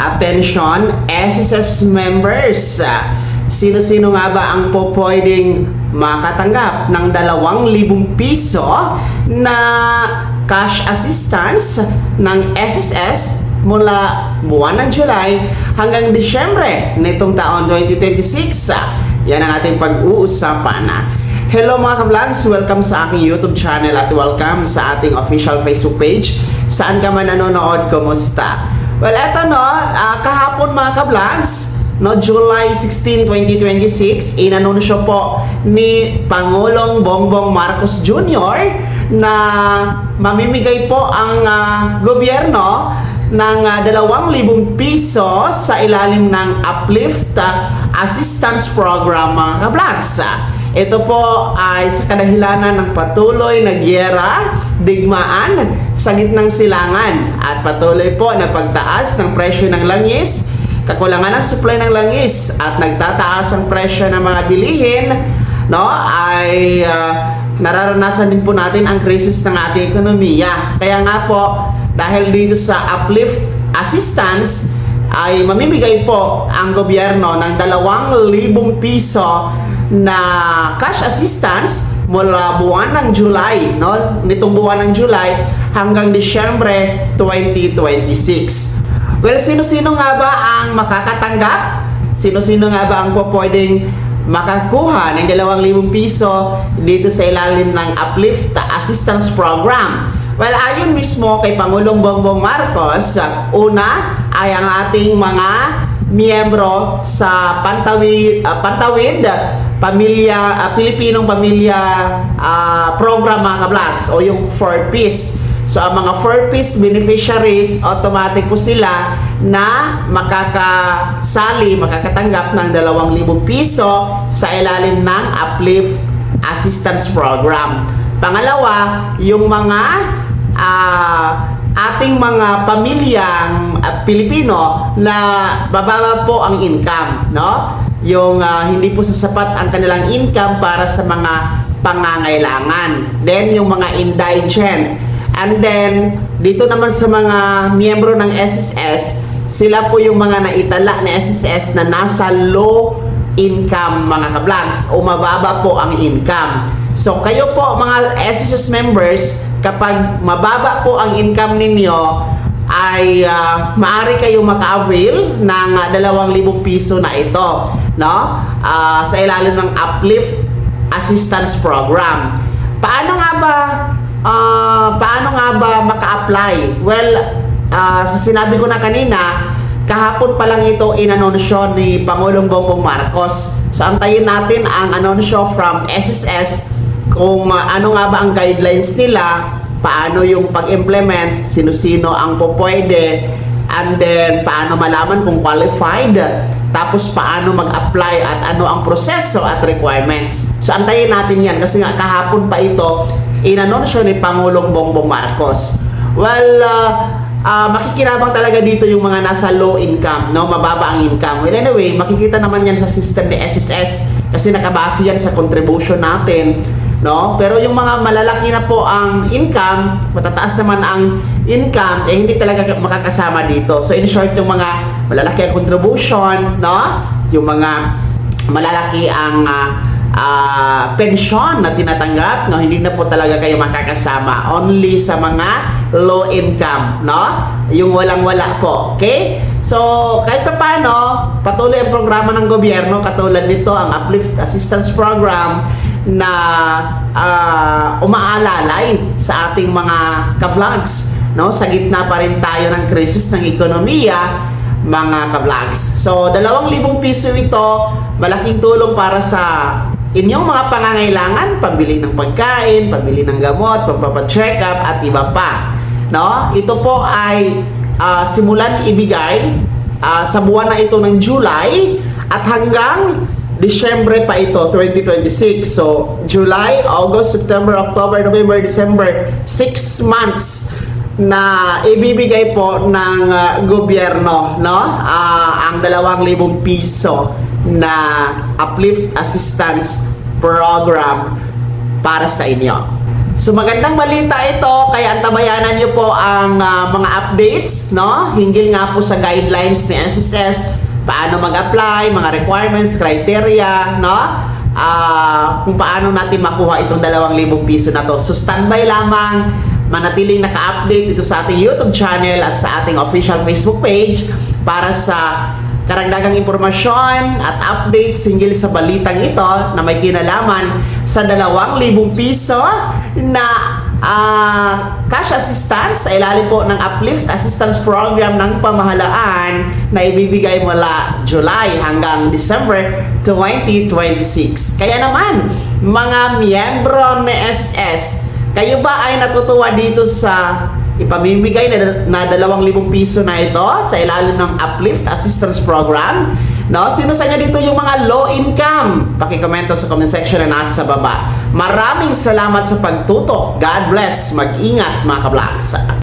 Attention, SSS members! Sino-sino nga ba ang pwedeng makatanggap ng 2,000 piso na cash assistance ng SSS mula buwan ng July hanggang Disyembre nitong taon 2026? Yan ang ating pag-uusapan. Hello mga ka-vlogs! Welcome sa aking YouTube channel at welcome sa ating official Facebook page. Saan ka man nanonood, kumusta? Well, eto kahapon mga ka-vlogs, July 16, 2026, inanunsyo po ni Pangulong Bongbong Marcos Jr. na mamimigay po ang gobyerno ng 2,000 piso sa ilalim ng Uplift Assistance Program mga ka-vlogs. Ito po ay sa kadahilanan ng patuloy na giyera, digmaan sa gitnang silangan at patuloy po na pagtaas ng presyo ng langis, kakulangan ng supply ng langis at nagtataas ang presyo ng mga bilihin, ay nararanasan din po natin ang krisis ng ating ekonomiya. Kaya nga po, dahil dito sa Uplift Assistance, ay mamimigay po ang gobyerno ng 2,000 piso na cash assistance mula buwan ng July, nitong buwan ng July hanggang Disyembre 2026. Well, sino-sino nga ba ang makakatanggap? Sino-sino nga ba ang pwedeng makakuha ng 2,000 piso dito sa ilalim ng Uplift Assistance Program? Well, ayon mismo kay Pangulong Bongbong Marcos, una ay ang ating mga miyembro sa Pantawid Pilipinong Pamilya Program mga ka-vlogs o yung 4Ps. So ang mga 4Ps beneficiaries, automatic po sila na makakatanggap ng 2,000 piso sa ilalim ng Uplift Assistance Program. Pangalawa, yung mga ating mga pamilyang Pilipino na bababa po ang income, yung hindi po sasapat ang kanilang income para sa mga pangangailangan. Then yung mga indigent. And then dito naman sa mga miyembro ng SSS, sila po yung mga naitala na SSS na nasa low income mga ka-vlogs o mababa po ang income. So kayo po mga SSS members, kapag mababa po ang income ninyo, ay maaari kayong maka-avail ng 2,000 piso na ito, sa ilalim ng Uplift Assistance Program. Paano nga ba maka-apply? Well, sinabi ko na kanina, kahapon pa lang ito inanunsyo ni Pangulong Bongbong Marcos. So antayin natin ang anunsyo from SSS kung ano nga ba ang guidelines nila, paano yung pag-implement, sino-sino ang pwede, and then paano malaman kung qualified, tapos paano mag-apply at ano ang proseso at requirements. So antayin natin yan kasi nga kahapon pa ito inanunsyo ni Pangulong Bongbong Marcos. Well, makikinabang talaga dito yung mga nasa low income, mababa ang income. Well, anyway, makikita naman yan sa system ni SSS kasi nakabase yan sa contribution natin, pero yung mga malalaki na po ang income, matataas naman ang income, hindi talaga makakasama dito. So in short, yung mga malalaki ang contribution, yung mga malalaki ang pensyon na tinatanggap, hindi na po talaga kayo makakasama. Only sa mga low income, yung walang-wala po. Okay? So, kahit pa paano, patuloy ang programa ng gobyerno, katulad nito, ang Uplift Assistance Program, na umaalalay sa ating mga ka-vlogs, sa gitna pa rin tayo ng krisis ng ekonomiya, mga ka-vlogs. So, 2,000 piso ito, malaking tulong para sa inyong mga pangangailangan, pambili ng pagkain, pambili ng gamot, pagpapacheck up, at iba pa. Ito po ay simulan ibigay sa buwan na ito ng July at hanggang Disyembre pa ito, 2026. So, July, August, September, October, November, December, 6 months na ibibigay po ng gobyerno, ang 2,000 piso na Uplift Assistance Program para sa inyo. So magandang balita ito, kaya antabayanan niyo po ang mga updates, no? Hinggil nga po sa guidelines ni SSS, paano mag-apply, mga requirements, criteria, no? Kung paano natin makuha itong 2,000 piso na to. So standby lamang, manatiling naka-update dito sa ating YouTube channel at sa ating official Facebook page para sa karagdagang impormasyon at updates hinggil sa balitang ito na may kinalaman sa 2,000 piso na cash assistance sa ilalim po ng Uplift Assistance Program ng pamahalaan na ibibigay mula July hanggang December 2026. Kaya naman, mga miyembro ng SSS, kayo ba ay natutuwa dito sa ipamimigay na 2,000 piso na ito sa ilalim ng Uplift Assistance Program? No? Sino sa inyo dito yung mga low income? Pakikomento sa comment section na nasa baba. Maraming salamat sa pagtutok. God bless. Mag-ingat mga ka-vlogs.